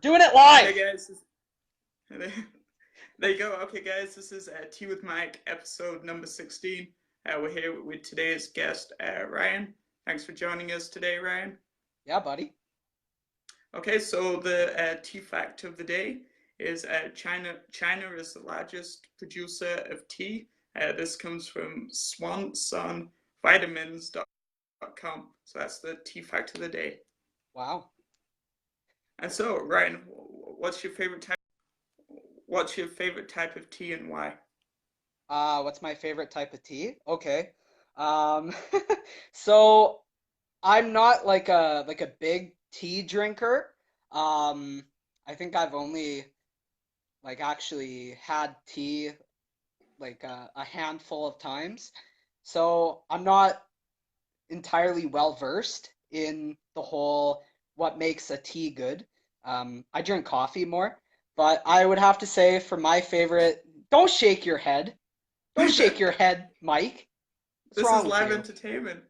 Doing it Okay, live. guys. There you go. Okay, guys, this is Tea with Mike, episode number 16. We're here with today's guest, Ryan. Thanks for joining us today, Ryan. Yeah, buddy. Okay, so the tea fact of the day is China is the largest producer of tea. This comes from swansonvitamins.com. So that's the tea fact of the day. Wow. And so, Ryan, what's your favorite type of tea and why? What's my favorite type of tea? Okay. Um, so I'm not like a big tea drinker. Um, I think I've only like actually had tea like a handful of times. So I'm not entirely well versed in the whole what makes a tea good. I drink coffee more, but I would have to say for my favorite, don't shake your head. Don't shake your head, Mike. What's This wrong is with live you? entertainment.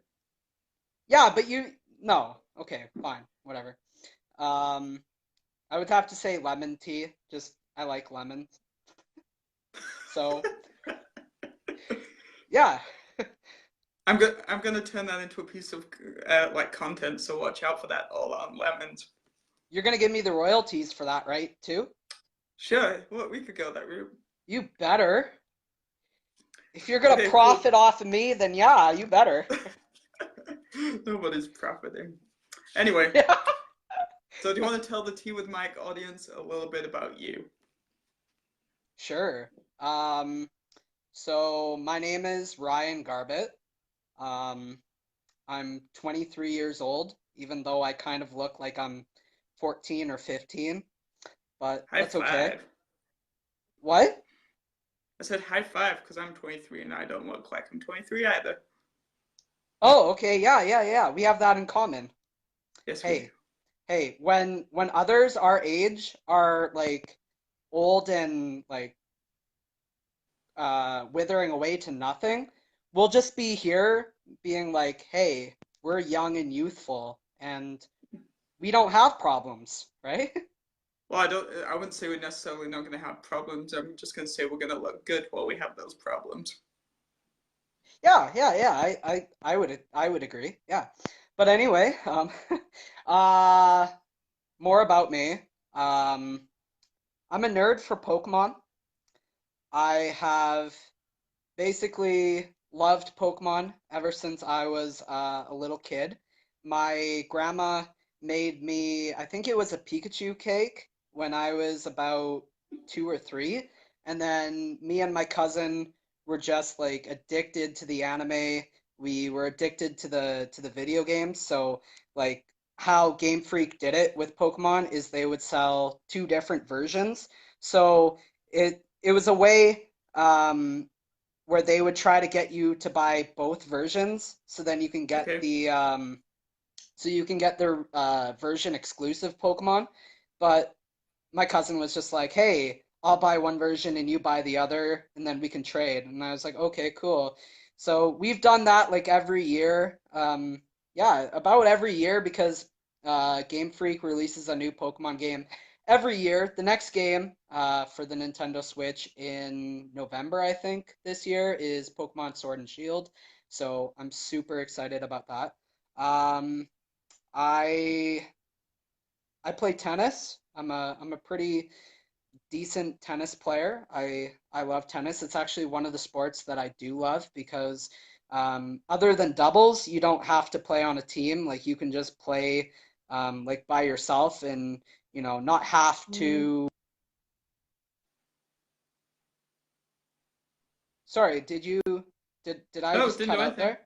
Yeah, but no. Okay, fine, whatever. Um, I would have to say lemon tea. Just I like lemons. So, yeah. I'm gonna turn that into a piece of like content, so watch out for that. All on lemons. You're gonna give me the royalties for that, right, too? Sure, well, we could go that route. You better. If you're gonna Okay, cool. profit off of me, then yeah, you better. Nobody's profiting. Anyway, Yeah. so do you want to tell the Tea with Mike audience a little bit about you? Sure. Um, so my name is Ryan Garbutt. Um, I'm 23 years old, even though I kind of look like I'm 14 or 15, but High that's okay. five. What? I said high five because I'm 23 and I don't look like I'm 23 either. Oh, okay. Yeah, yeah, yeah. We have that in common. Yes, we do. Hey, hey, when others our age are like old and like withering away to nothing, we'll just be here being like, hey, we're young and youthful and we don't have problems, right? Well, I wouldn't say we're necessarily not going to have problems. I'm just going to say we're going to look good while we have those problems. Yeah, yeah, yeah. I would agree. Yeah. But anyway, uh more about me. Um I'm a nerd for Pokemon. I have basically loved Pokemon ever since I was a little kid. My grandma made me, I think it was a Pikachu cake when I was about 2 or 3, and then me and my cousin were just like addicted to the anime. We were addicted to the video games. So like how Game Freak did it with Pokemon is they would sell two different versions. So it was a way where they would try to get you to buy both versions so then you can get Okay. their version exclusive Pokemon. But my cousin was just like, "Hey, I'll buy one version and you buy the other, and then we can trade." And I was like, "Okay, cool." So we've done that like every year. Yeah, about every year because Game Freak releases a new Pokemon game every year. The next game for the Nintendo Switch in November, I think, this year is Pokemon Sword and Shield. So I'm super excited about that. Um, I I play tennis. I'm a pretty decent tennis player. I love tennis. It's actually one of the sports that I do love because other than doubles, you don't have to play on a team. Like you can just play like by yourself and not have to. Sorry, did I No, just didn't cut do out anything. there?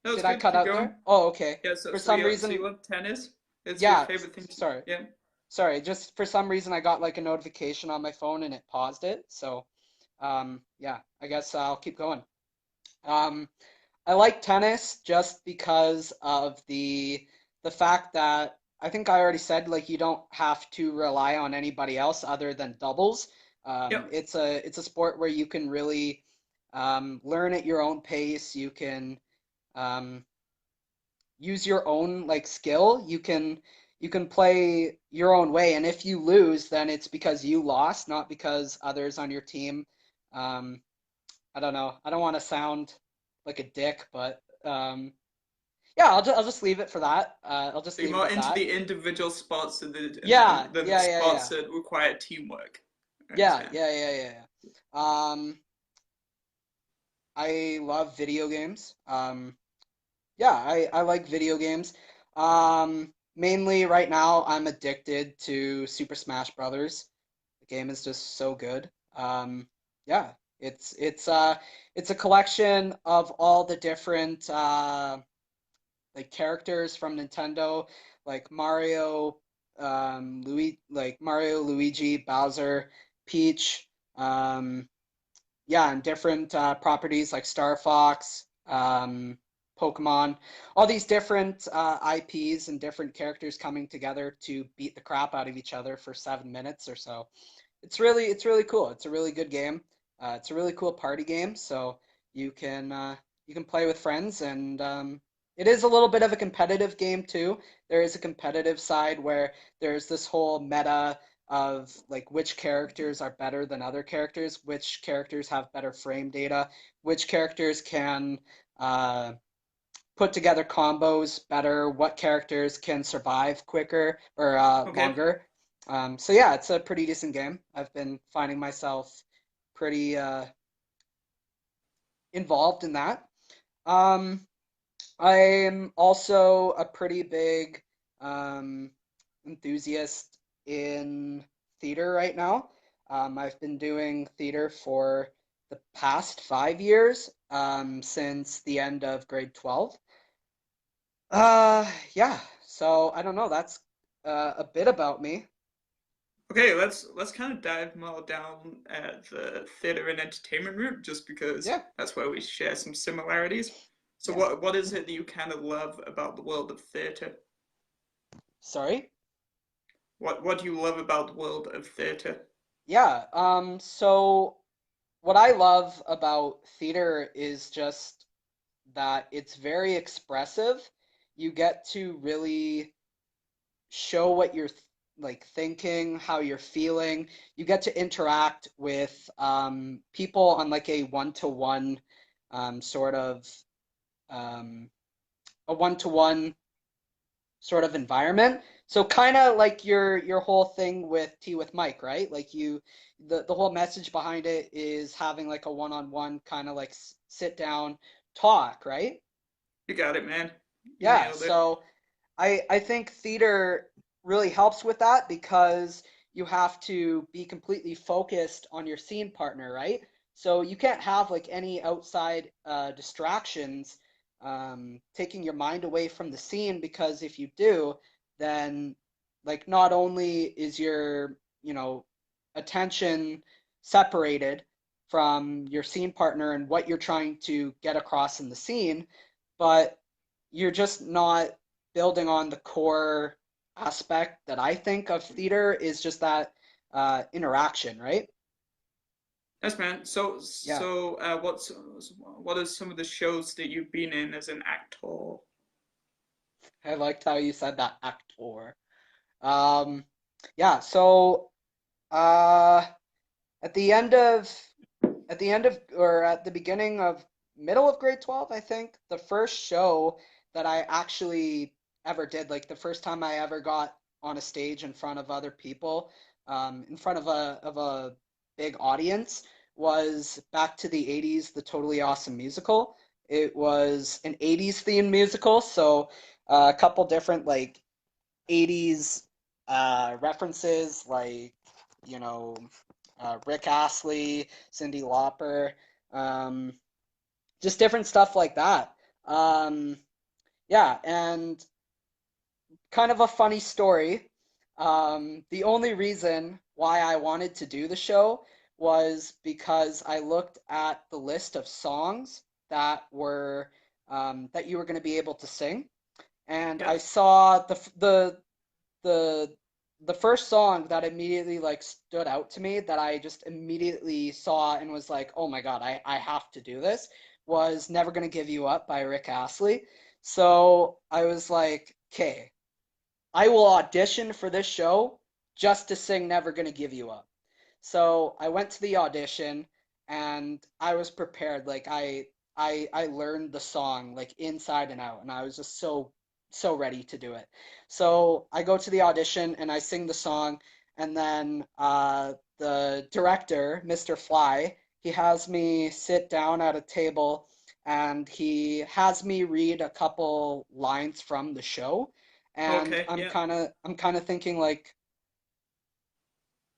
No, it's Did I good. cut Keep out going. there? Oh, okay. Yeah. So For so some you so you reason, love tennis? It's your yeah, favorite thing to. sorry. Yeah. Sorry, just for some reason I got like a notification on my phone and it paused it. So, yeah, I guess I'll keep going. Um, I like tennis just because of the fact that I think I already said like you don't have to rely on anybody else other than doubles. Yep. It's a sport where you can really learn at your own pace. You can um, use your own like skill. you can play your own way, and if you lose, then it's because you lost, not because others on your team. Um, I don't know. I don't want to sound like a dick, but yeah, I'll just leave it for that. I'll just So you're leave it more at into that. the individual sports than Yeah, the yeah, yeah, sports yeah, that require teamwork. I yeah, understand. yeah, yeah, yeah, yeah. I love video games. Yeah, I like video games. Mainly right now, I'm addicted to Super Smash Brothers. The game is just so good. Yeah, it's a collection of all the different like characters from Nintendo, like Mario, Mario, Luigi, Bowser, Peach, yeah, and different properties like Star Fox, Pokemon, all these different IPs and different characters coming together to beat the crap out of each other for 7 minutes or so. It's really cool. It's a really good game. It's a really cool party game, so you can play with friends, and it is a little bit of a competitive game too. There is a competitive side where there's this whole meta of like which characters are better than other characters, which characters have better frame data, which characters can uh, put together combos better, what characters can survive quicker or Okay. longer. So yeah, it's a pretty decent game. I've been finding myself pretty involved in that. Um, I'm also a pretty big um, enthusiast in theater right now. I've been doing theater for the past 5 years, since the end of grade 12. Yeah, so I don't know, that's a bit about me. Okay, let's kind of dive more down at the theater and entertainment route, just because Yeah, that's where we share some similarities. So yeah. what is it that you kind of love about the world of theater? Sorry? What do you love about the world of theater? Yeah, so what I love about theater is just that it's very expressive. You get to really show what you're like thinking, how you're feeling. You get to interact with people on like a one-to-one sort of um, a one-to-one sort of environment. So kind of like your whole thing with Tea with Mike, right? Like the whole message behind it is having like a one-on-one kind of like sit down talk, right? You got it, man. You Yeah, nailed it. so I think theater really helps with that because you have to be completely focused on your scene partner, right? So you can't have like any outside distractions taking your mind away from the scene because if you do, then like not only is your, attention separated from your scene partner and what you're trying to get across in the scene, but you're just not building on the core aspect that I think of theater is just that interaction, right? Yes, man. So Yeah, what are some of the shows that you've been in as an actor? I liked how you said that actor. Um, yeah, so uh, at the end of or at the beginning of middle of grade 12, I think, the first show that I actually ever did, like the first time I ever got on a stage in front of other people, in front of a big audience, was back to the 80s, the Totally Awesome Musical. It was an 80s themed musical, so a couple different like 80s references like, you know, Rick Astley, Cyndi Lauper, um, just different stuff like that. Um, yeah, and kind of a funny story. The only reason why I wanted to do the show was because I looked at the list of songs that you were going to be able to sing, and I Yes. saw the the first song that immediately like stood out to me that I just immediately saw and was like, oh my God, I have to do this was Never Gonna Give You Up by Rick Astley. So I was like, okay, I will audition for this show just to sing Never Gonna Give You Up. So I went to the audition and I was prepared. Like I learned the song like inside and out, and I was just so ready to do it. So I go to the audition and I sing the song, and then the director, Mr. Fly, he has me sit down at a table and he has me read a couple lines from the show. And Okay, yeah. I'm kind of thinking like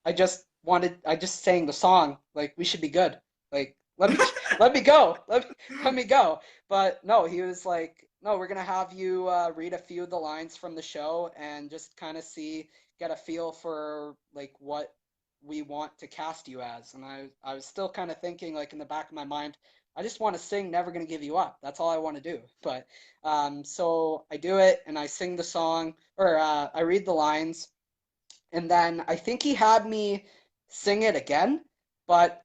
I just sang the song. Like we should be good. Like let me go. Let me go. But no, he was like, no, we're gonna have you read a few of the lines from the show and just kind of get a feel for like what we want to cast you as. And I was still kind of thinking like in the back of my mind, I just want to sing Never Gonna Give You Up. That's all I want to do. But so I do it and I sing the song or I read the lines and then I think he had me sing it again, but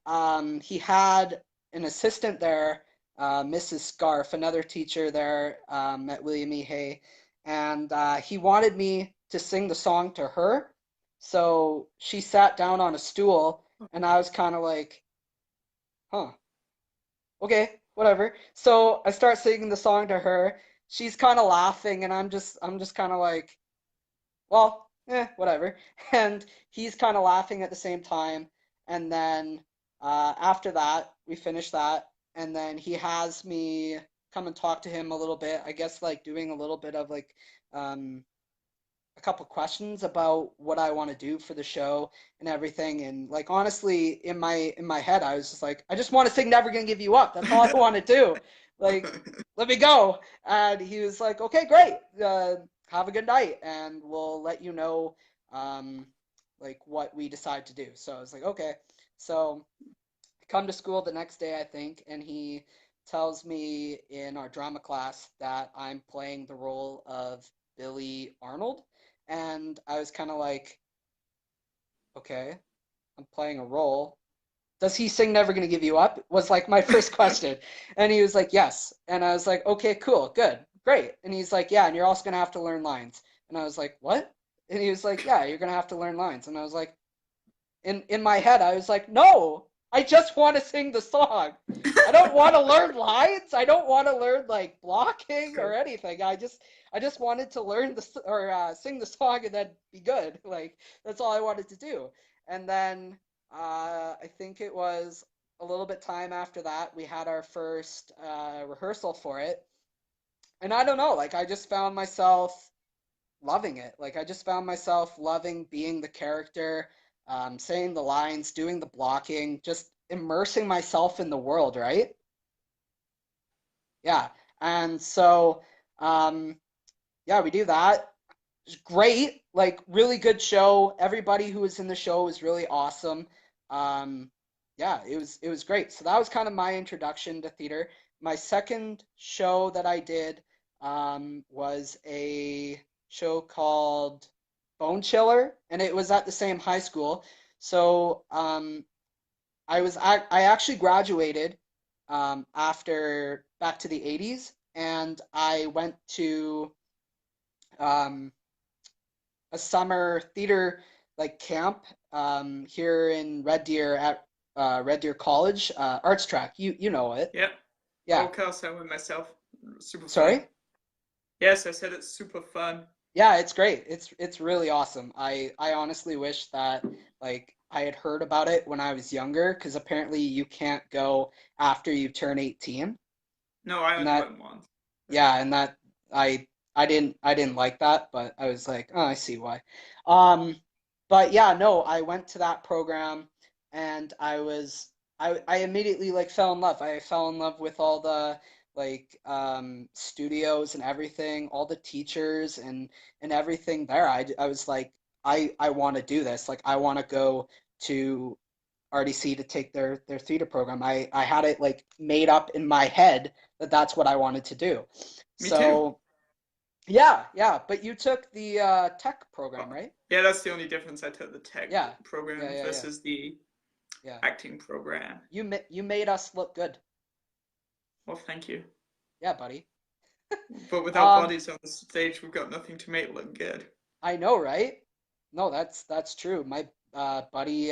he had an assistant there, Mrs. Scarf, another teacher there at William E. Hay, and he wanted me to sing the song to her. So she sat down on a stool, and I was kind of like, huh, okay, whatever. So I start singing the song to her. She's kind of laughing, and I'm just kind of like, well, whatever. And he's kind of laughing at the same time. And then after that, we finish that. And then he has me come and talk to him a little bit. I guess like doing a little bit of like um, a couple questions about what I want to do for the show and everything. And like honestly, in my head, I was just like, I just want to sing "Never Gonna Give You Up." That's all I want to do. Like, let me go. And he was like, okay, great. Have a good night, and we'll let you know like what we decide to do. So I was like, okay. So I come to school the next day, I think, and he tells me in our drama class that I'm playing the role of Billy Arnold. And I was kind of like, okay, I'm playing a role. Does he sing Never Gonna Give You Up? Was like my first question. And he was like, yes. And I was like, okay, cool, good, great. And he's like, yeah, and you're also gonna have to learn lines. And I was like, what? And he was like, yeah, you're gonna have to learn lines. And I was like, in my head, I was like, no, I just want to sing the song. I don't want to learn lines. I don't want to learn like blocking or anything. I just wanted to learn the or sing the song and then be good. Like that's all I wanted to do. And then I think it was a little bit time after that we had our first rehearsal for it. And I don't know, like I just found myself loving it. Like I just found myself loving being the character, saying the lines, doing the blocking, just immersing myself in the world, right? Yeah. And so, um, yeah, we do that. It's great, like really good show. Everybody who was in the show was really awesome. Um, yeah, it was great. So that was kind of my introduction to theater. My second show that I did was a show called Bone Chiller, and it was at the same high school. So I actually graduated after back to the 80s, and I went to um, a summer theater like camp here in Red Deer at Red Deer College Arts Track. You know it, Yeah. yeah. Okay, I'll say with myself. Super fun. Sorry. Yes, I said it's super fun. Yeah, it's great. It's really awesome. I honestly wish that like I had heard about it when I was younger because apparently you can't go after you turn 18, No, I and only that went once. yeah, and that I didn't like that, but I was like, oh, I see why. But yeah, no, I went to that program and I immediately like fell in love. I fell in love with all the like studios and everything, all the teachers and everything there. I was like I want to do this. Like I want to go to RDC to take their theater program. I had it like made up in my head that that's what I wanted to do. Me too. So yeah, yeah. But you took the tech program, Oh, right? yeah, that's the only difference. I took the tech Yeah, yeah, program yeah, yeah, versus the yeah. acting program. You made us look good. Well, thank you. Yeah, buddy. But without Um, bodies on the stage, we've got nothing to make look good. I know, right? No, that's true. My buddy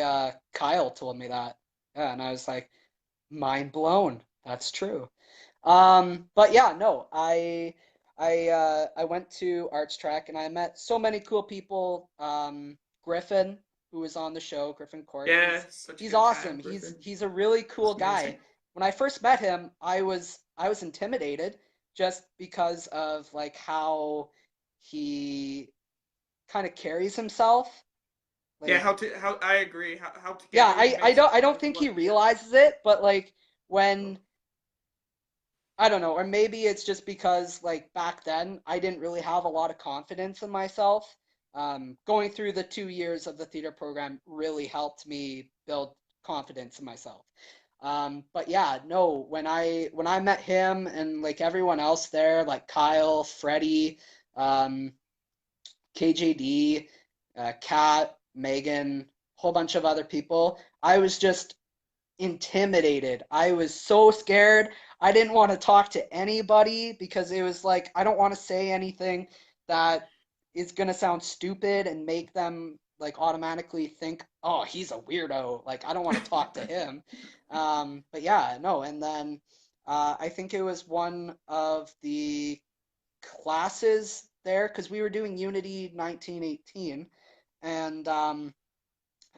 Kyle told me that. Yeah, and I was like, mind blown. That's true. But yeah, no, I went to Arts Track and I met so many cool people. Griffin, who was on the show, Griffin Court, Yeah, he's such a he's good time, awesome. Griffin. He's a really cool It's amazing. guy. When I first met him, I was intimidated just because of like how he kind of carries himself. Yeah, Like, how I agree. How yeah, together he makes I don't think he everyone. Yeah. realizes it, but like Oh, when I don't know, or maybe it's just because like back then I didn't really have a lot of confidence in myself. Going through the 2 years of the theater program really helped me build confidence in myself. But yeah, no, when I met him and like everyone else there, like Kyle, Freddie, um, KJD, Kat, Megan, whole bunch of other people, I was just intimidated. I was so scared. I didn't want to talk to anybody because it was like I don't want to say anything that is going to sound stupid and make them like automatically think, "Oh, he's a weirdo." Like I don't want to talk to him. But yeah, no, and then I think it was one of the classes there because we were doing Unity 1918 and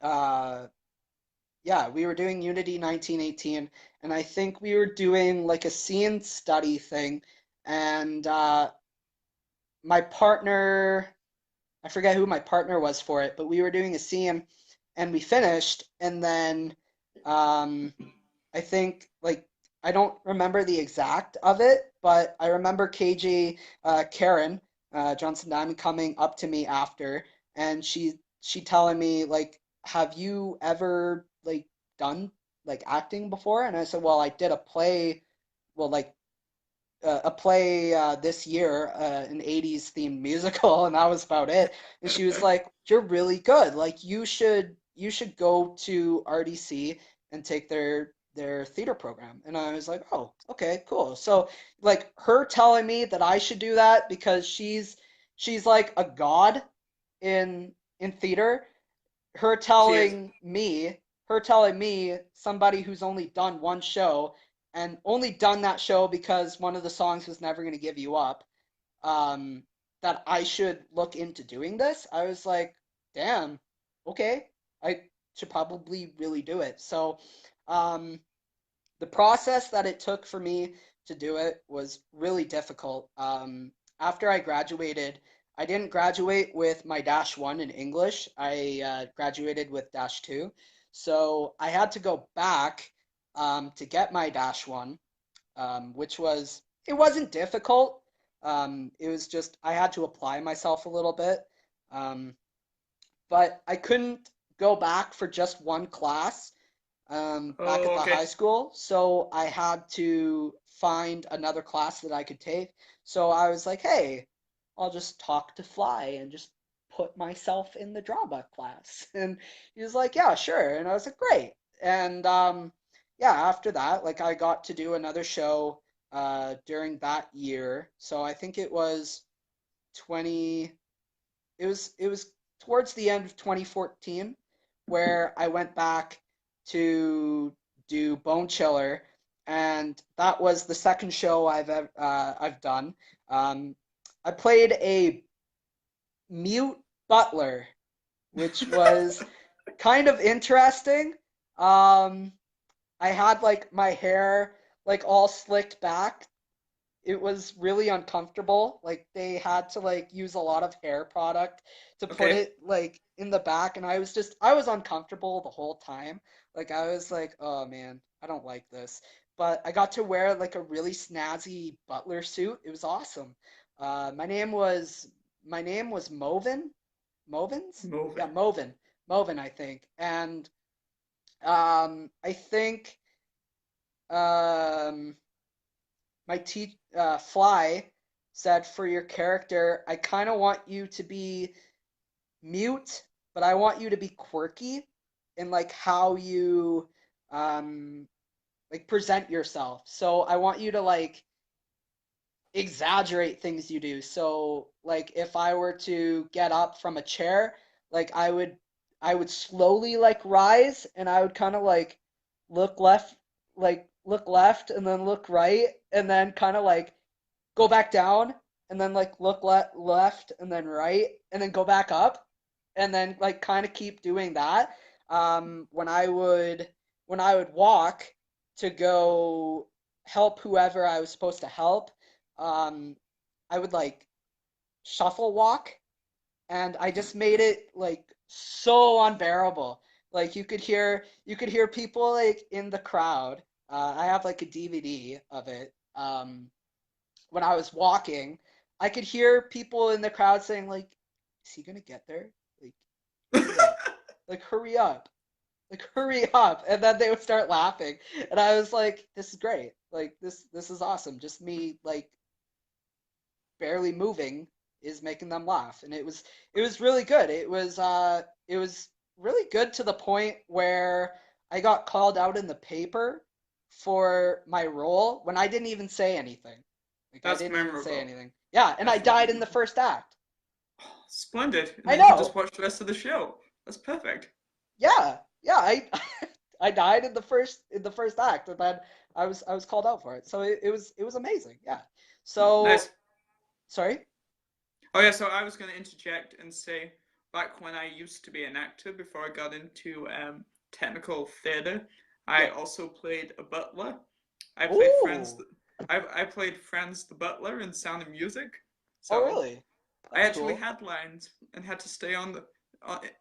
uh, yeah, we were doing Unity 1918, and I think we were doing like a scene study thing, and my partner, I forget who my partner was for it, but we were doing a scene, and we finished, and then um, I think like I don't remember the exact of it, but I remember KJ Karen Johnson Diamond coming up to me after, and she telling me like, "Have you ever like done like acting before?" And I said, "Well, I did a play, well like a play this year, an 80s themed musical, and that was about it." And she was like, "You're really good. Like you should go to RDC and take their theater program." And I was like, "Oh, okay, cool." So like her telling me that I should do that because she's like a god in theater, her she is. telling me her telling me, somebody who's only done one show and only done that show because one of the songs was Never Gonna Give You Up, um, that I should look into doing this. I was like, damn, okay, I should probably really do it. So um, the process that it took for me to do it was really difficult. After I graduated, I didn't graduate with my dash one in English. I graduated with dash two. So I had to go back to get my dash one, which it wasn't difficult. It was just, I had to apply myself a little bit. Um, but I couldn't go back for just one class back at Oh, the okay. high school. So I had to find another class that I could take. So I was like, hey, I'll just talk to Fly and just put myself in the drama class. And he was like, yeah, sure. And I was like, great. And yeah, after that, like I got to do another show during that year. So I think it was 20, it was towards the end of 2014 where I went back to do Bone Chiller, and that was the second show I've done. Um, I played a mute butler, which was kind of interesting. Um, I had like my hair like all slicked back. It was really uncomfortable. Like they had to like use a lot of hair product to put Okay. it like in the back, and I was uncomfortable the whole time. Like I was like, oh man, I don't like this. But I got to wear like a really snazzy butler suit. It was awesome. My name was Movin. Movins? Yeah, Moving. Movin. Movin, I think. And I think um Fly said, for your character, I kind of want you to be mute, but I want you to be quirky in like how you um like present yourself. So I want you to like exaggerate things you do. So like if I were to get up from a chair, like I would slowly like rise and I would kind of like look left look left and then look right and then kind of like go back down and then like look left and then right and then go back up and then like kind of keep doing that. When I would walk to go help whoever I was supposed to help, um, I would like shuffle walk, and I just made it like so unbearable. Like you could hear people like in the crowd. I have like a DVD of it. When I was walking, I could hear people in the crowd saying like, "Is he gonna get there? Like, hurry up! Like, hurry up! Like, hurry up!" And then they would start laughing, and I was like, "This is great! Like, this is awesome! Just me like barely moving is making them laugh." And it was really good. It was really good to the point where I got called out in the paper for my role when I didn't even say anything. Like I That's didn't even say memorable. anything. Yeah, and I That's died in the memorable. first act. Splendid. And I then you can just know. watch the rest of the show. That's perfect. Yeah. Yeah, I I died in the first act, and then I was called out for it. So it was amazing. Yeah. So, Nice. sorry? Oh yeah, so I was going to interject and say, back when I used to be an actor before I got into technical theatre, I Yeah. also played a butler. I played Franz. Oh. I played Franz the Butler in Sound of Music. Oh, So really? I That's actually cool. had lines and had to stay on the.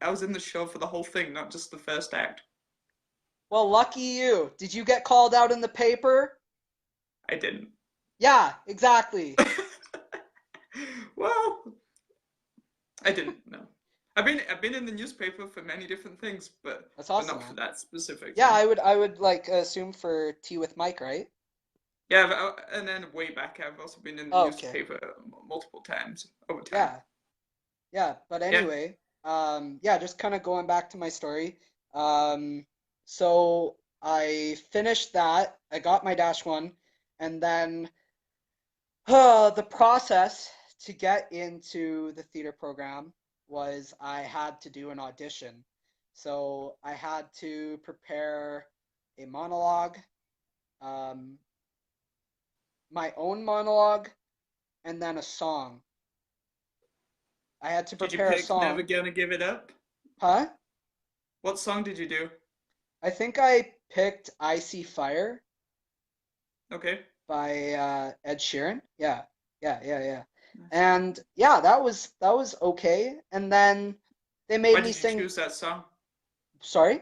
I was in the show for the whole thing, not just the first act. Well, lucky you. Did you get called out in the paper? I didn't. Yeah, exactly. Well, I didn't. No, I've been in the newspaper for many different things, That's but awesome, not for man. that specific Yeah, thing. I would like assume for Tea with Mike, right? Yeah, and then way back, I've also been in the Oh, okay. newspaper multiple times over time. Yeah. Yeah, but Yeah, anyway, yeah, just kind of going back to my story. Um, so I finished that. I got my dash one, and then the process to get into the theater program was I had to do an audition. So I had to prepare a monologue, um, my own monologue, and then a song. I had to did you prepare a pick Never song. Gonna Give It Up? Huh? What song did you do? I think I picked I See Fire Okay. by Ed Sheeran. Yeah. Yeah, yeah, yeah. Nice. And yeah, that was okay. And then they made Why me did you sing. choose that song? Sorry?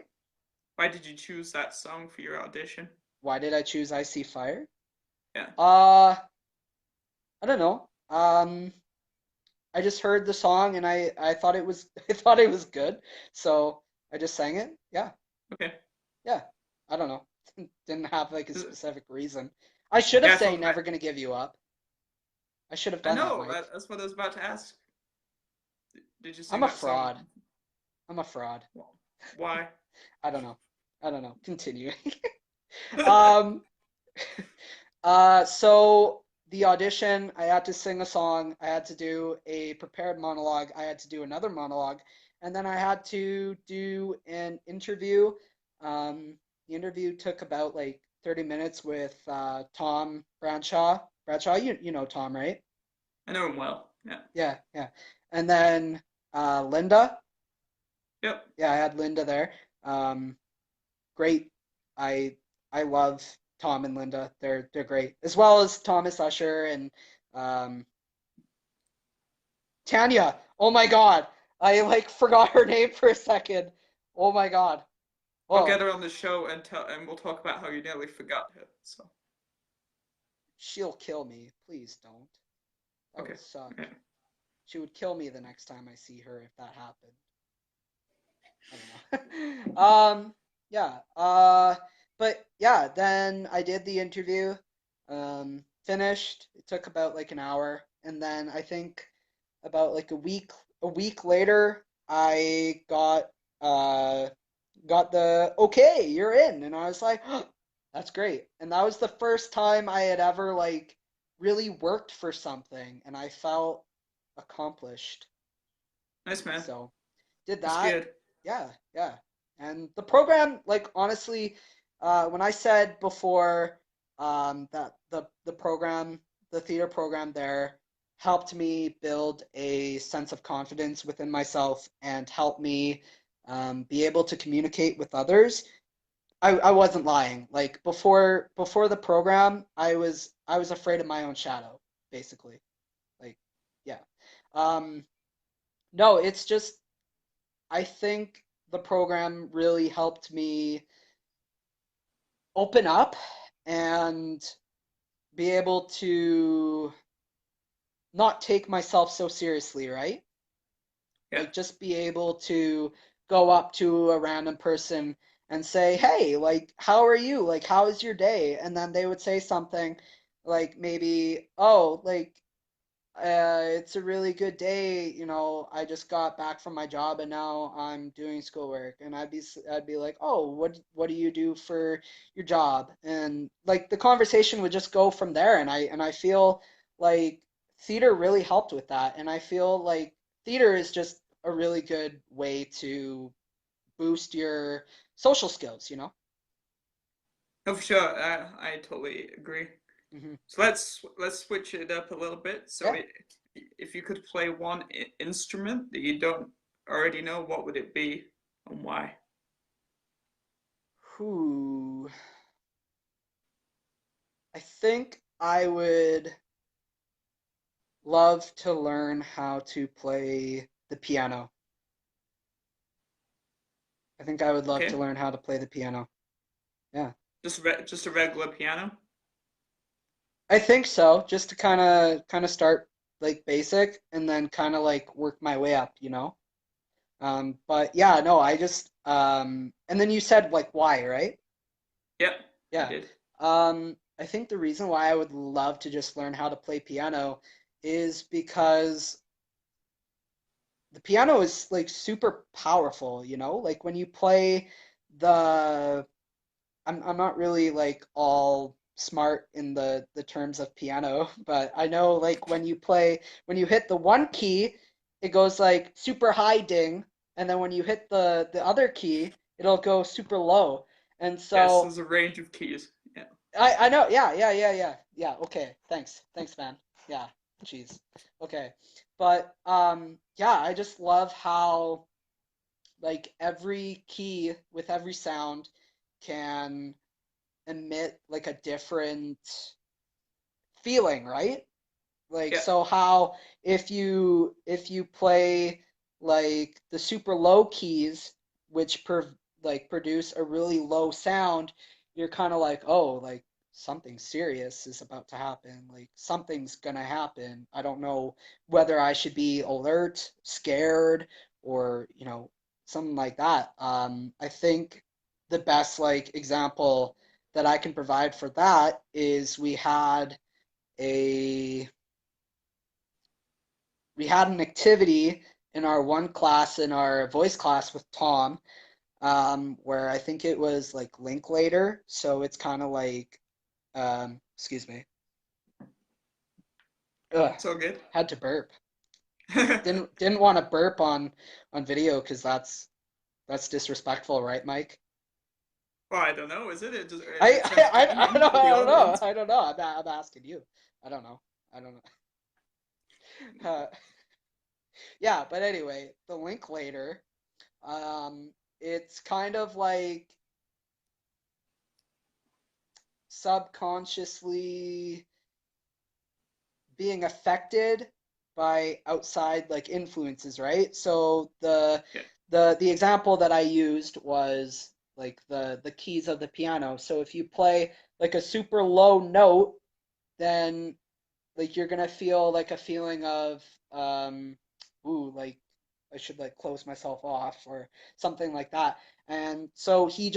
Why did you choose that song for your audition? Why did I choose I See Fire? Yeah. Uh, I don't know. I just heard the song and I thought it was I thought it was good. So I just sang it. Yeah. Okay. Yeah. I don't know. Didn't have like a specific reason. I should have Yeah, I sang thought Never Gonna Give You Up. I should have I done that, know. Mike. That's what I was about to ask. Did you I'm sing a that song? fraud. I'm a fraud. Why? I don't know. I don't know. Continue. Um, so the audition, I had to sing a song, I had to do a prepared monologue, I had to do another monologue, and then I had to do an interview. Um, the interview took about like 30 minutes with Tom Bradshaw. Bradshaw, you know Tom, right? I know him well. Yeah. Yeah, yeah. And then Linda. Yep. Yeah, I had Linda there. Um, Great. I I love Tom and Linda. They're great, as well as Thomas Usher and um, Tanya. Oh my God, I like forgot her name for a second. Oh my God. I'll get Oh, her on the show and we'll talk about how you nearly forgot her. So she'll kill me. Please don't. That okay. would suck. Okay. She would kill me the next time I see her if that happened. I don't know. Yeah. But yeah, then I did the interview, finished. It took about like an hour, and then I think about like a week later, I got the okay, you're in, and I was like, oh, that's great. And that was the first time I had ever like really worked for something and I felt accomplished. Nice, man. So did That's that. good. Yeah, yeah. And the program, like honestly, when I said before that the program, the theater program there helped me build a sense of confidence within myself and helped me be able to communicate with others. I wasn't lying. Like before the program, I was afraid of my own shadow, basically. Like, yeah. Um, no, it's just I think the program really helped me open up and be able to not take myself so seriously, right? Yeah. Like just be able to go up to a random person and say, "Hey, like how are you? Like how is your day?" And then they would say something like maybe, "Oh, like it's a really good day. I just got back from my job and now I'm doing schoolwork." And I'd be like, "Oh, what do you do for your job?" And like the conversation would just go from there. And I feel like theater really helped with that. And I feel like theater is just a really good way to boost your social skills. No, for sure. I totally agree. Hmm. So let's switch it up a little bit. So Yeah. if you could play one instrument that you don't already know, what would it be and why? Who? I think I would love to learn how to play the piano. I think I would love to Okay, learn how to play the piano. Yeah. just a regular piano. I think so, just to kind of start like basic and then kind of like work my way up. But yeah, no, I just and then you said like why, right? Yep, I Yeah. did. I think the reason why I would love to just learn how to play piano is because the piano is like super powerful. Like when you play the I'm not really like all smart in the terms of piano, but I know like when you hit the one key, it goes like super high ding, and then when you hit the other key, it'll go super low. And Yes, so there's a range of keys. Yeah. I know, yeah, yeah, yeah, yeah. Yeah, okay. Thanks, man. Yeah, jeez. Okay. But yeah, I just love how like every key with every sound can emit like a different feeling, right? Like Yeah. so how if you play like the super low keys which like produce a really low sound, you're kind of like, "Oh, like something serious is about to happen. Like something's gonna happen. I don't know whether I should be alert, scared, or, something like that." I think the best like example that I can provide for that is a we had an activity in our one class in our voice class with Tom, where I think it was like Linklater. So it's kind of like, excuse me, ugh, It's all good. had to burp. Didn't want to burp on video because that's disrespectful, right, Mike? Well, I don't know. Is it? I It's I I, I entertainment don't for the I don't know. audience. I don't know. I'm asking you. I don't know. I don't know. Yeah, but anyway, the Linklater. It's kind of like subconsciously being affected by outside like influences, right? So the Yeah. the the example that I used was like the keys of the piano. So if you play like a super low note, then like you're gonna feel like a feeling of ooh, like I should like close myself off or something like that. And so he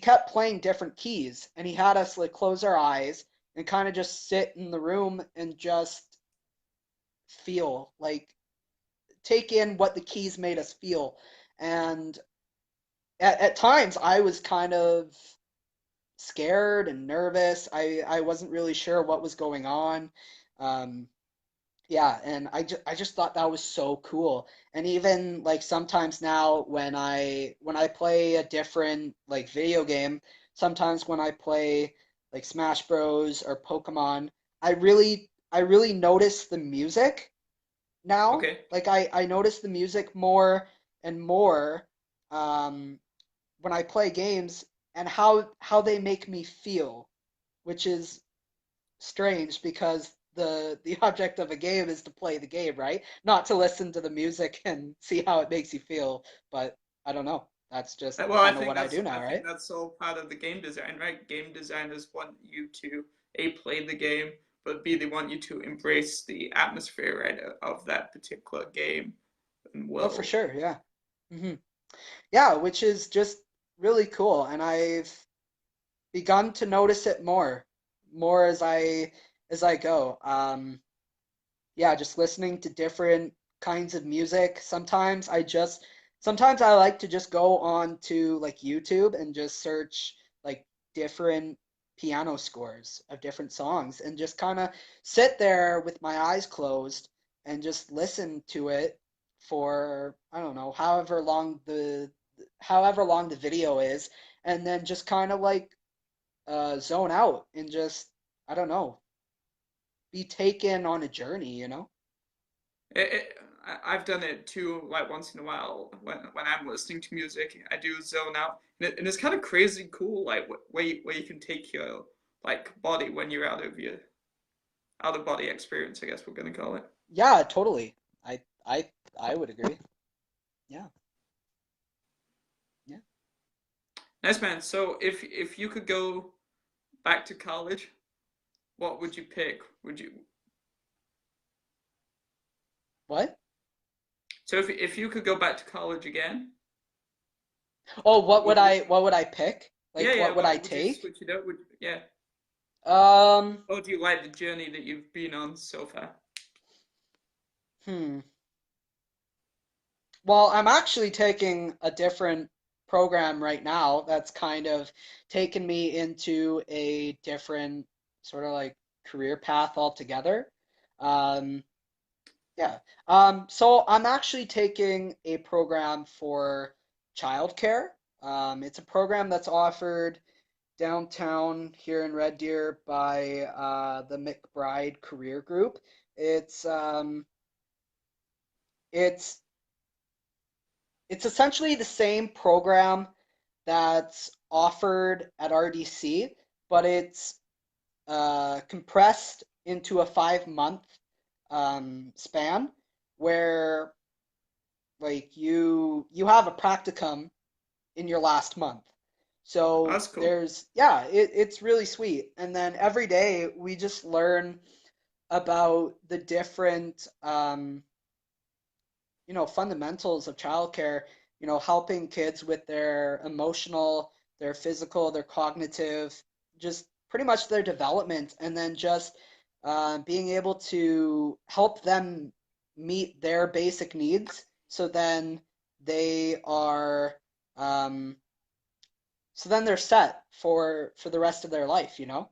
kept playing different keys and he had us like close our eyes and kind of just sit in the room and just feel like take in what the keys made us feel. And at times I was kind of scared and nervous. I wasn't really sure what was going on. Um, yeah, and I just thought that was so cool. And even like sometimes now when I play a different like video game, sometimes when I play like Smash Bros or Pokemon, I really notice the music now. Okay. Like I notice the music more and more um when I play games and how they make me feel, which is strange because the object of a game is to play the game, right? Not to listen to the music and see how it makes you feel. But I don't know. That's just Well, kind of what I do I now, think right? that's all part of the game design, right? Game designers want you to A, play the game, but B, they want you to embrace the atmosphere, right, of that particular game and Oh, for world. sure, yeah. Yeah, which is just really cool, and I've begun to notice it more as I go. Yeah, just listening to different kinds of music. Sometimes I like to just go on to like YouTube and just search like different piano scores of different songs and just kind of sit there with my eyes closed and just listen to it for I don't know, however long the video is, and then just kind of like zone out and just I don't know, be taken on a journey, you know? I've done it too, like once in a while when I'm listening to music, I do zone out, and it's kind of crazy cool, like where you can take your like body when you're out of body experience, I guess we're gonna call it. Yeah, totally. I I I would agree. Yeah, yeah. Nice man. So if you could go back to college, what would you pick? Would you What? so if you could go back to college again, Oh, would what would I pick? yeah, Like yeah, what would I would you take? switch it up? Would yeah? Um, Or do you like the journey that you've been on so far? hmm. Well, I'm actually taking a different program right now that's kind of taken me into a different sort of like career path altogether. Um, yeah. So I'm actually taking a program for childcare. It's a program that's offered downtown here in Red Deer by the McBride Career Group. It's um, it's it's essentially the same program that's offered at RDC, but it's compressed into a 5 month span where like you have a practicum in your last month. Oh, So that's cool. there's it's really sweet. And then every day we just learn about the different fundamentals of childcare, helping kids with their emotional, their physical, their cognitive, just pretty much their development, and then just being able to help them meet their basic needs. So then they are, um, so then they're set for the rest of their life, you know?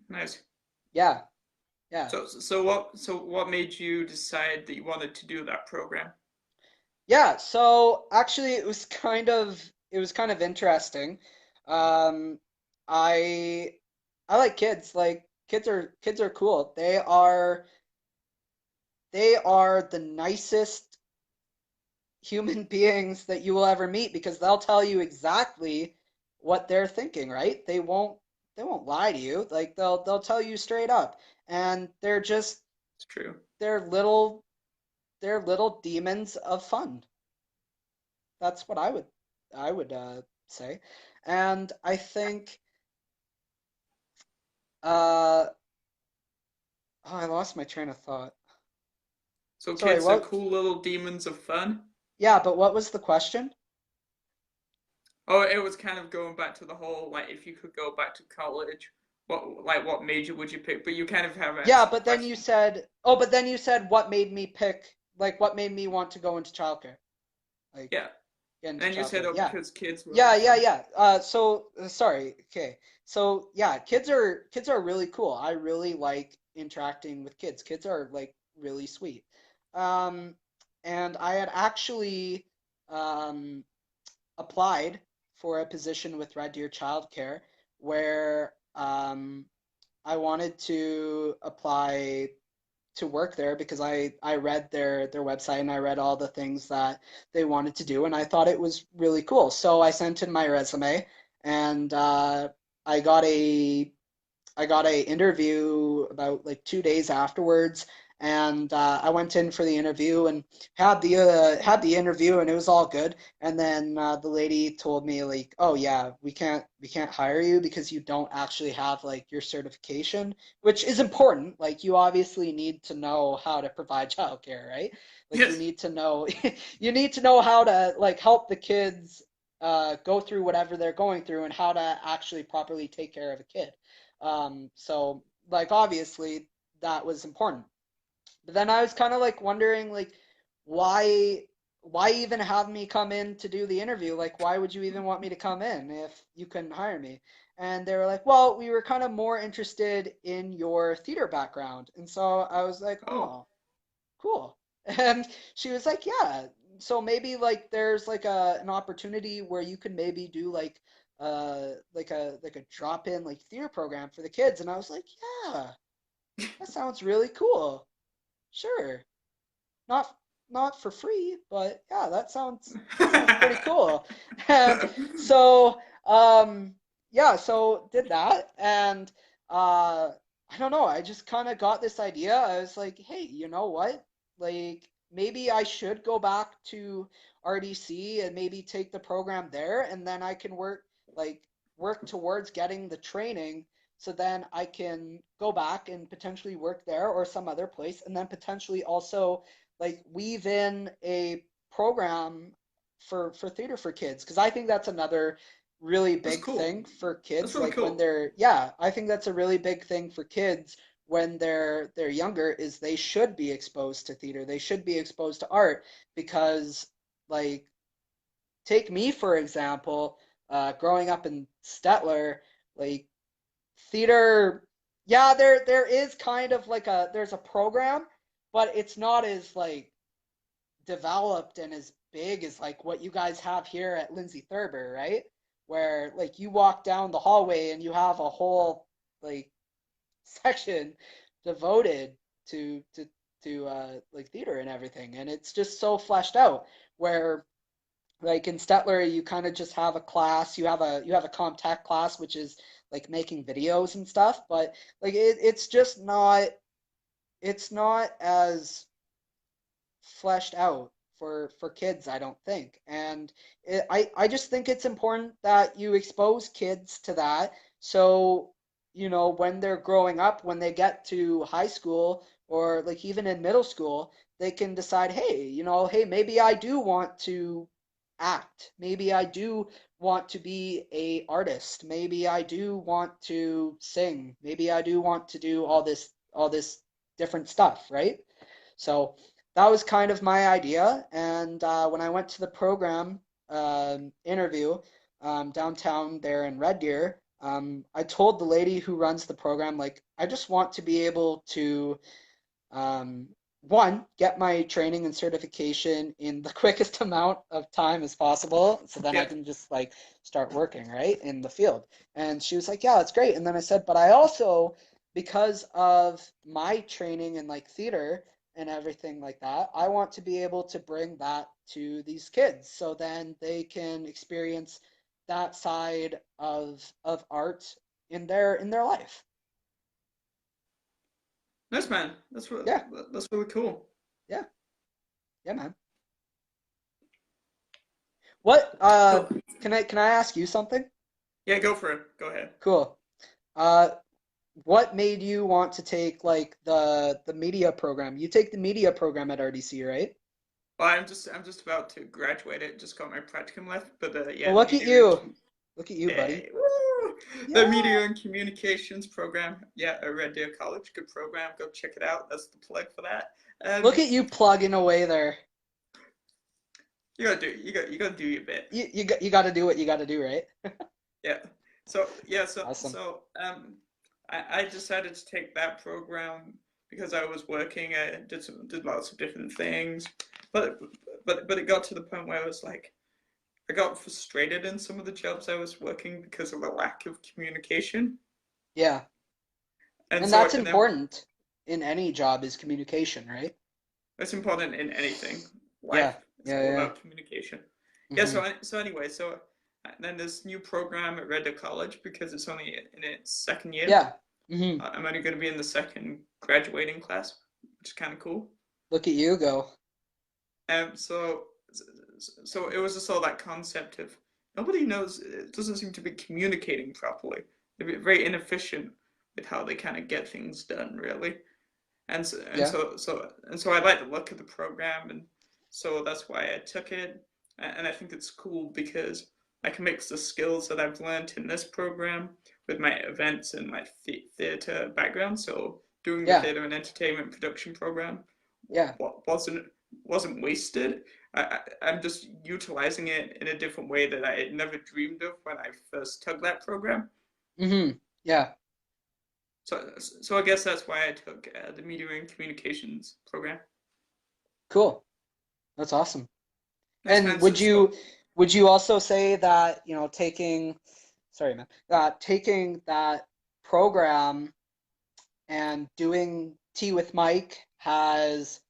Nice. Yeah, yeah. So what made you decide that you wanted to do that program? Yeah, so actually it was kind of interesting. Um, I I like kids. Like kids are cool. They are the nicest human beings that you will ever meet because they'll tell you exactly what they're thinking, right? They won't lie to you. Like they'll tell you straight up. And It's true. they're they're little demons of fun. That's what I would say. And I think oh, I lost my train of thought. So Sorry, kids are what? cool little demons of fun. Yeah, but what was the question? Oh, it was kind of going back to the whole like if you could go back to college, what major would you pick? But you kind of have Yeah, answered the but then you question. said, oh, but then you said what made me pick, like what made me want to go into childcare? Like, Yeah. get into And you said, childcare. oh, Yeah. because kids were Yeah, yeah, awesome. yeah. Sorry. Okay. So yeah, kids are really cool. I really like interacting with kids. Kids are like really sweet. Um, and I had actually um applied for a position with Red Deer Childcare where I wanted to apply to work there because I read their website and I read all the things that they wanted to do and I thought it was really cool. So I sent in my resume and I got a I got a interview about like 2 days afterwards, and I went in for the interview and had the interview, and it was all good. And then the lady told me like, "Oh yeah, we can't hire you because you don't actually have like your certification, which is important. Like you obviously need to know how to provide childcare, right? Like you Yes. need to know you need to know how to like help the kids." Go through whatever they're going through and how to actually properly take care of a kid. So like obviously that was important. But then I was kind of like wondering like why why even have me come in to do the interview? Like why would you even want me to come in if you couldn't hire me? And they were like, "Well, we were kind of more interested in your theater background." And so I was like, Oh, "Oh, cool." And she was like, "Yeah, so maybe like there's like an opportunity where you can maybe do like a drop in like theater program for the kids." And I was like, "Yeah, that sounds really cool. Sure. Not not for free, but yeah, that sounds pretty cool." And so yeah, so did that and I don't know, I just kind of got this idea. I was like, "Hey, you know what? Like maybe I should go back to RDC and maybe take the program there and then I can like work towards getting the training so then I can go back and potentially work there or some other place and then potentially also like weave in a program for theater for kids because I think that's another really that's big cool. thing for That's kids really like when cool. they're yeah, I think that's a really big thing for kids when they're younger is they should be exposed to theater. They should be exposed to art because like take me for example, growing up in Stettler, like theater yeah, there is kind of like there's a program, but it's not as like developed and as big as like what you guys have here at Lindsay Thurber, right? Where like you walk down the hallway and you have a whole like section devoted to like theater and everything, and it's just so fleshed out. Where like in Stetler, you kind of just have a class. You have a comp tech class, which is like making videos and stuff, but like it's just not it's not as fleshed out for kids, I don't think. And I just think it's important that you expose kids to that. So, when they're growing up, when they get to high school or like even in middle school, they can decide, hey, hey, maybe I do want to act. Maybe I do want to be a artist. Maybe I do want to sing. Maybe I do want to do all this different stuff, right? So that was kind of my idea. And when I went to the program interview downtown there in Red Deer, I told the lady who runs the program, like, I just want to be able to, um, one, get my training and certification in the quickest amount of time as possible, so then I Yeah. can just like start working, right, in the field. And she was like, yeah, that's great. And then I said, but I also, because of my training in like theater and everything like that, I want to be able to bring that to these kids so then they can experience that side of art in their life. Nice, man. Yeah, That's really cool. yeah, yeah, man. What So, can I ask you something? yeah, go for it. Go ahead. Cool. Uh what made you want to take like the media program? You take the media program at RDC, right? Well, I'm just about to graduate it. Just got my practicum left, but Well, yeah, look at you. Look at you, buddy. Hey, woo! The Yeah. Media and Communications program. Yeah, at Red Deer College. Good program. Go check it out. That's the plug for that. Look at you plugging away there. you gotta do your bit. You got to do what you got to do, right? Yeah. So yeah, Awesome. I decided to take that program because I was working. I did lots of different things, but but it got to the point where I was like, I got frustrated in some of the jobs I was working because of the lack of communication. Yeah. And And so that's and then important in any job is communication, right? That's important in anything. Yeah. Life is Yeah, all yeah. about communication. Yeah. Hmm. Then this new program at Redder College, because it's only in its second year. Yeah. Hmm. I'm only going to be in the second graduating class, which is kind of cool. Look at you go. Um, so so it was just all that concept of nobody knows. It doesn't seem to be communicating properly. They're very inefficient with how they kind of get things done, really. Yeah. So I like the look of the program, and so that's why I took it. And I think it's cool because I can mix the skills that I've learned in this program with my events and my theatre background. So doing the Yeah. theatre and entertainment production program Yeah. wasn't wasted. I'm just utilizing it in a different way that I had never dreamed of when I first took that program. Hmm. Yeah. So I guess that's why I took the media and communications program. Cool. That's awesome. Nice And man. So would you also say that, sorry, man, taking that program and doing Tea with Mike has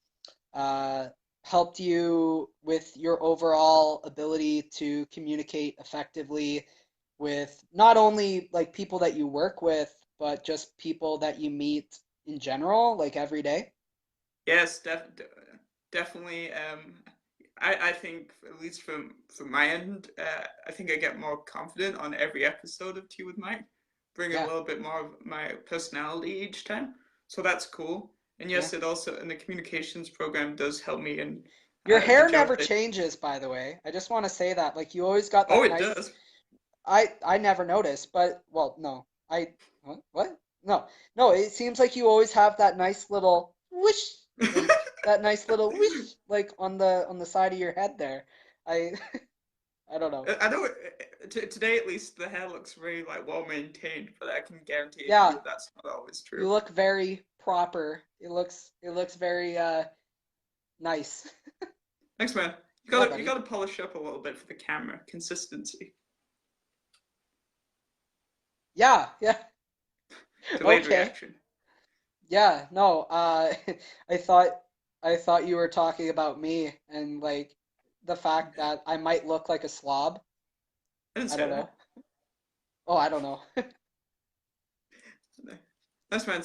uh, helped you with your overall ability to communicate effectively with not only like people that you work with, but just people that you meet in general, like every day? yes, definitely. I think at least from my end, I think I get more confident on every episode of Tea with Mike, bring a Yeah, little bit more of my personality each time. So that's cool. And yeah. yes, it also in the communications program does help me in Your the hair job never that. changes, by the way. I just want to say that. Like you always got Oh, that it nice. does. I never noticed, but well, no. What? No. No, it seems like you always have that nice little whoosh, like that nice little whoosh like on the side of your head there. I I don't know. I know today at least the hair looks very like well maintained, but I can guarantee Yeah, you that's not always you true. look very proper. It looks very nice. Thanks, man. Yeah, You buddy. gotta polish up a little bit for the camera consistency. Yeah, yeah. Delayed Okay. reaction. Yeah, no, I I thought you were talking about me and like the fact that I might look like a slob. I didn't I say don't know. that. Oh, I don't know. Thanks, man.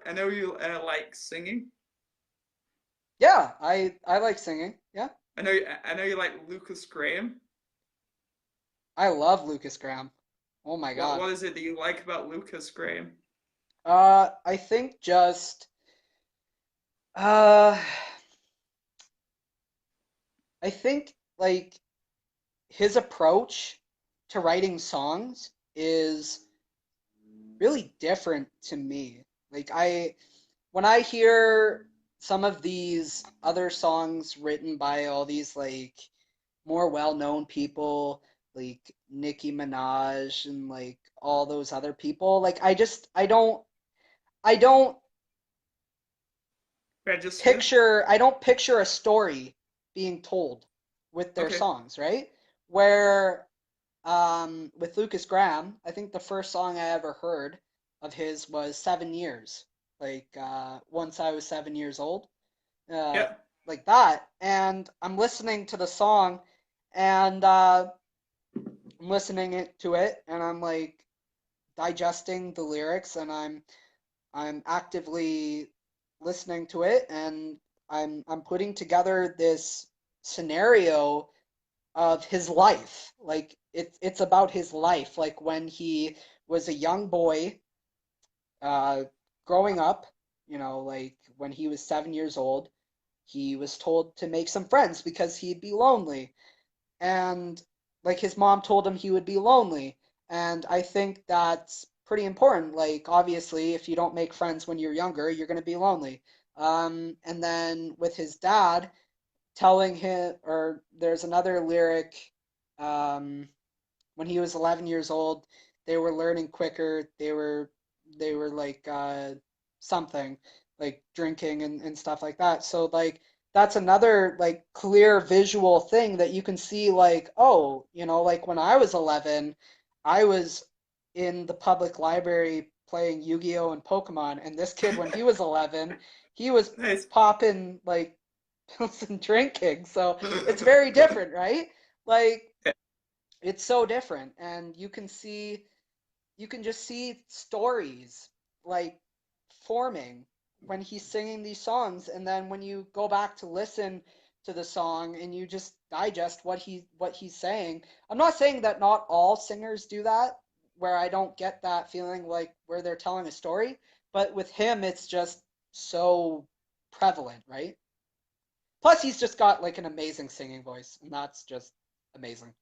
I know you like singing. Yeah, I like singing. Yeah. I know you like Lucas Graham. I love Lukas Graham. Oh my God. What is it that you like about Lucas Graham? I think just uh I think like his approach to writing songs is really different to me. Like when I hear some of these other songs written by all these like more well-known people like Nicki Minaj and like all those other people, like I don't Register. I don't picture a story being told with their Okay. songs, right? Where with Lucas Graham, I think the first song I ever heard of his was 7 Years. Like once I was 7 years old, uh, Yeah. like that. And I'm listening to the song, and I'm listening to it, and I'm like digesting the lyrics, and I'm actively listening to it, and I'm putting together this scenario of his life. Like it's about his life, like when he was a young boy, uh, growing up. Like when he was 7 years old, he was told to make some friends because he'd be lonely, and like his mom told him he would be lonely. And I think that's pretty important. Like obviously, if you don't make friends when you're younger, you're gonna be lonely. And then with his dad telling him, or there's another lyric, um, when he was 11 years old, they were learning quicker. They were like something like drinking and stuff like that. So like that's another like clear visual thing that you can see like, oh, like when I was 11, I was in the public library playing Yu-Gi-Oh and Pokemon, and this kid when he was 11, he was Nice. popping like pills and drinking. So it's very different, right? Like Yeah, it's so different, and you can just see stories like forming when he's singing these songs, and then when you go back to listen to the song and you just digest what he's saying. I'm not saying that not all singers do that, where I don't get that feeling like where they're telling a story, but with him it's just so prevalent, right? Plus he's just got like an amazing singing voice, and that's just amazing.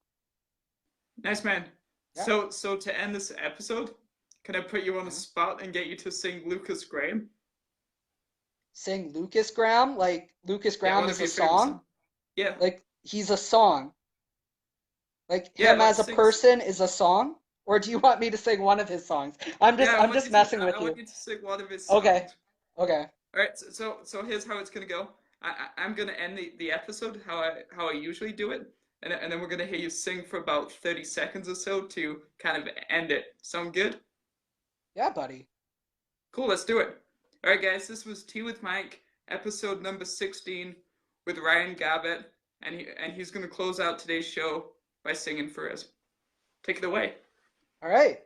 nice man. Yeah. So to end this episode, can I put you on the Mhm. spot and get you to sing Lucas Graham? Sing Lucas Graham, like Lucas Yeah, Graham one of is a your favorite song, songs. Yeah, like he's a song, like yeah, him like as a sing. person is a song, or do you want me to sing one of his songs? i'm Yeah, just i'm just messing I with want you. you to sing one of his Okay. songs. Okay. All right, so here's how it's gonna go. I'm gonna end the episode how I usually do it, and then we're gonna hear you sing for about 30 seconds or so to kind of end it. Sound good? Yeah, buddy. Cool, let's do it. All right, guys, this was Tea with Mike, episode number 16 with Ryan Garbutt, and he's gonna close out today's show by singing for us. Take it away. All right.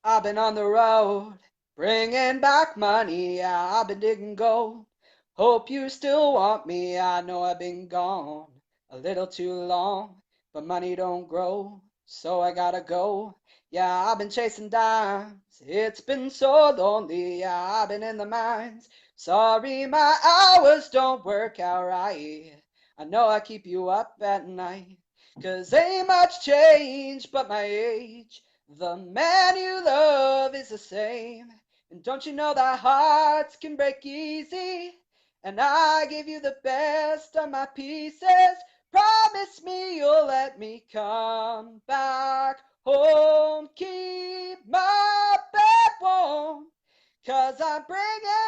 I've been on the road, bringing back money. Yeah, I've been digging gold. Hope you still want me. I know I've been gone a little too long, but money don't grow, so I gotta go. Yeah, I've been chasing dimes. It's been so lonely. Yeah, I've been in the mines. Sorry, my hours don't work out right. I know I keep you up at night. 'Cause ain't much change but my age. The man you love is the same. And don't you know that hearts can break easy? And I give you the best of my pieces. Promise me you'll let me come back home. Keep my bed warm, 'cause I'm bringing